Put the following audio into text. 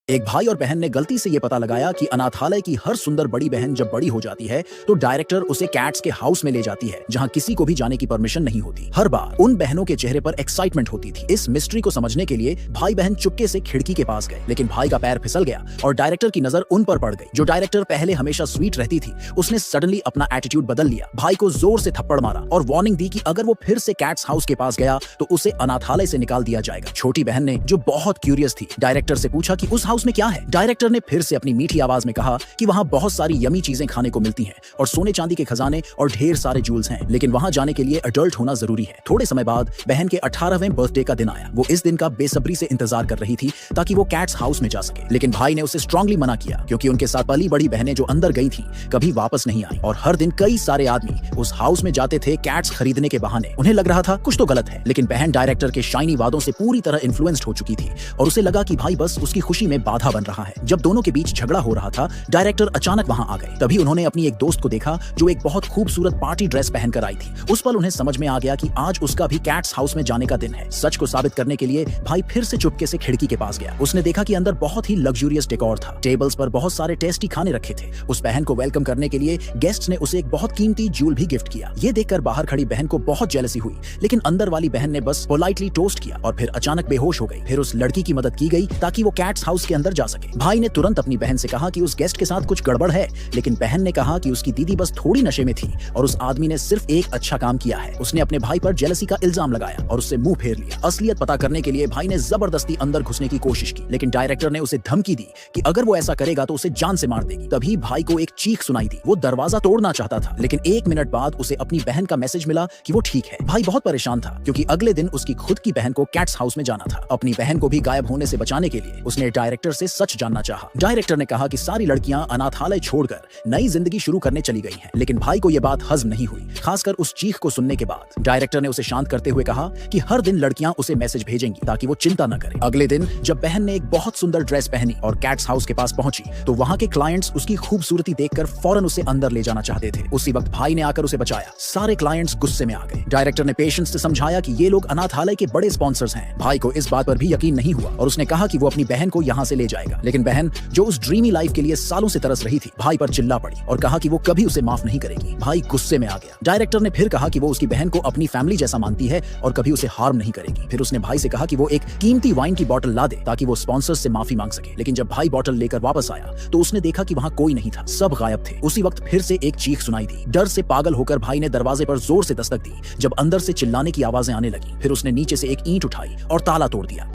एक भाई और बहन ने गलती से ये पता लगाया कि अनाथालय की हर सुंदर बड़ी बहन जब बड़ी हो जाती है तो डायरेक्टर उसे कैट्स के हाउस में ले जाती है जहां किसी को भी जाने की परमिशन नहीं होती। हर बार उन बहनों के चेहरे पर एक्साइटमेंट होती थी। इस मिस्ट्री को समझने के लिए भाई बहन चुपके से खिड़की के पास गए, लेकिन भाई का पैर फिसल गया और डायरेक्टर की नजर उन पर पड़ गई। जो डायरेक्टर पहले हमेशा स्वीट रहती थी, उसने सडनली अपना एटीट्यूड बदल लिया, भाई को जोर से थप्पड़ मारा और वार्निंग दी कि अगर वो फिर से कैट्स हाउस के पास गया तो उसे अनाथालय से निकाल दिया जाएगा। छोटी बहन ने, जो बहुत क्यूरियस थी, डायरेक्टर से पूछा कि उस हाउस में क्या है। डायरेक्टर ने फिर से अपनी मीठी आवाज में कहा कि वहां बहुत सारी यमी चीजें खाने को मिलती हैं और सोने चांदी के खजाने और ढेर सारे जूल्स हैं, लेकिन वहां जाने के लिए अडल्ट होना जरूरी है। थोड़े समय बाद बहन के 18वें बर्थडे का दिन आया। वो इस दिन का बेसब्री से इंतजार कर रही थी ताकि वो कैट्स हाउस में जा सके, लेकिन भाई ने उसे स्ट्रांगली मना किया क्योंकि उनके साथ पली बड़ी बहनें जो अंदर गई थी कभी वापस नहीं आई और हर दिन कई सारे आदमी उस हाउस में जाते थे कैट्स खरीदने के बहाने। उन्हें लग रहा था कुछ तो गलत है, लेकिन बहन डायरेक्टर के शाइनी वादों से पूरी तरह इन्फ्लुएंस्ड हो चुकी थी और उसे लगा कि भाई बस उसकी खुशी में बाधा बन रहा है। जब दोनों के बीच झगड़ा हो रहा था, डायरेक्टर अचानक वहां आ गए। तभी उन्होंने अपनी एक दोस्त को देखा जो एक बहुत खूबसूरत पार्टी ड्रेस पहनकर आई थी। उस पल उन्हें समझ में आ गया कि आज उसका भी कैट्स हाउस में जाने का दिन है। सच को साबित करने के लिए भाई फिर से चुपके से खिड़की के पास गया। उसने देखा कि अंदर बहुत ही लग्जूरियस डेकोर था। टेबल्स पर बहुत सारे टेस्टी खाने रखे थे। उस बहन को वेलकम करने के लिए गेस्ट ने उसे एक बहुत कीमती जूल भी गिफ्ट किया। ये देखकर बाहर खड़ी बहन को बहुत जेलसी हुई, लेकिन अंदर वाली बहन ने बस पोलाइटली टोस्ट किया और फिर अचानक बेहोश हो गई। फिर उस लड़की की मदद की गई ताकि वो कैट्स हाउस के अंदर जा सके। भाई ने तुरंत अपनी बहन से कहा कि उस गेस्ट के साथ कुछ गड़बड़ है, लेकिन बहन ने कहा कि उसकी दीदी बस थोड़ी नशे में थी और उस आदमी ने सिर्फ एक अच्छा काम किया है। उसने अपने भाई पर जेलसी का इल्जाम लगाया और उससे मुंह फेर लिया। असलियत पता करने के लिए भाई ने जबरदस्ती अंदर घुसने की कोशिश की, लेकिन डायरेक्टर ने उसे धमकी दी कि अगर वो ऐसा करेगा तो उसे जान से मार देगी। तभी भाई को एक चीख सुनाई दी। वो दरवाजा तोड़ना चाहता था, लेकिन 1 मिनट बाद उसे अपनी बहन का मैसेज मिला कि वो ठीक है। भाई बहुत परेशान था क्योंकि अगले दिन उसकी खुद की बहन को कैट्स हाउस में जाना था। अपनी बहन को भी गायब होने से बचाने के लिए उसने डायरेक्टर से सच जानना चाहा। डायरेक्टर ने कहा कि सारी लड़कियां अनाथालय छोड़कर नई जिंदगी शुरू करने चली गई हैं, लेकिन भाई को यह बात हजम नहीं हुई, खासकर उस चीख को सुनने के बाद। डायरेक्टर ने उसे शांत करते हुए कहा कि हर दिन लड़कियां उसे मैसेज भेजेंगी ताकि वो चिंता न करे। अगले दिन जब बहन ने एक बहुत सुंदर ड्रेस पहनी और कैट्स हाउस के पास पहुंची तो वहां के क्लाइंट्स उसकी खूबसूरती देखकर फौरन उसे अंदर ले जाना चाहते थे। उसी वक्त भाई ने आकर उसे बचाया। सारे क्लाइंट्स गुस्से में आ गए। डायरेक्टर ने पेशेंस से समझाया कि ये लोग अनाथालय के बड़े स्पॉन्सर्स हैं। भाई को इस बात पर भी यकीन नहीं हुआ और उसने कहा कि वो अपनी बहन को यहाँ से ले जाएगा, लेकिन बहन जो उस ड्रीमी लाइफ के लिए सालों से तरस रही थी, भाई पर चिल्ला पड़ी और कहा कि वो कभी उसे माफ नहीं करेगी। भाई गुस्से में आ गया। डायरेक्टर ने फिर कहा कि वो उसकी बहन को अपनी फैमिली जैसा मानती है और कभी उसे हार्म नहीं करेगी। फिर उसने भाई से कहा कि वो एक कीमती वाइन की बोतल ला दे ताकि वो स्पॉन्सर्स से माफी मांग सके, लेकिन जब भाई बोतल लेकर वापस आया तो उसने देखा कि वहां कोई नहीं था, सब गायब थे। उसी वक्त फिर से एक चीख सुनाई दी। डर से पागल होकर भाई ने दरवाजे पर जोर से दस्तक दी। जब अंदर से चिल्लाने की आवाजें आने लगी, फिर उसने नीचे से एक ईंट उठाई और ताला तोड़ दिया।